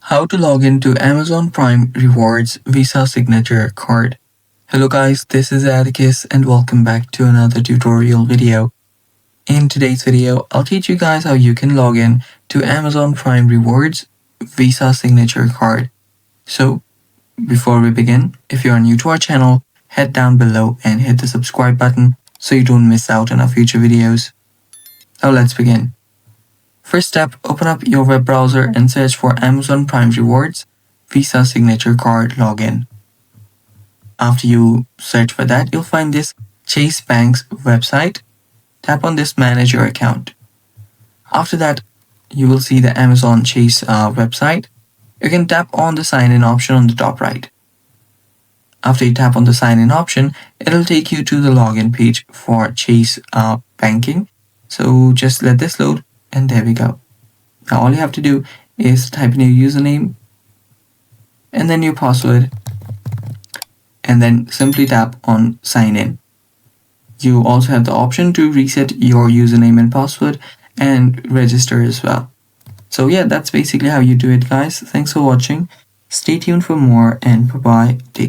How to log into Amazon Prime Rewards Visa Signature Card. Hello guys, this is Atticus and welcome back to another tutorial video. In today's video, I'll teach you guys how you can log in to Amazon Prime Rewards Visa Signature Card. So, before we begin, if you are new to our channel, head down below and hit the subscribe button so you don't miss out on our future videos. Now let's begin. First step, open up your web browser and search for Amazon Prime Rewards Visa Signature Card Login. After you search for that, you'll find this Chase Bank's website. Tap on this Manage Your Account. After that, you will see the Amazon Chase website. You can tap on the sign in option on the top right. After you tap on the sign in option, it'll take you to the login page for Chase Banking. So just let this load. And there we go. Now all you have to do is type in your username and then your password and then simply tap on sign in. You also have the option to reset your username and password and register as well. So yeah, that's basically how you do it guys. Thanks for watching. Stay tuned for more and bye bye. Take care.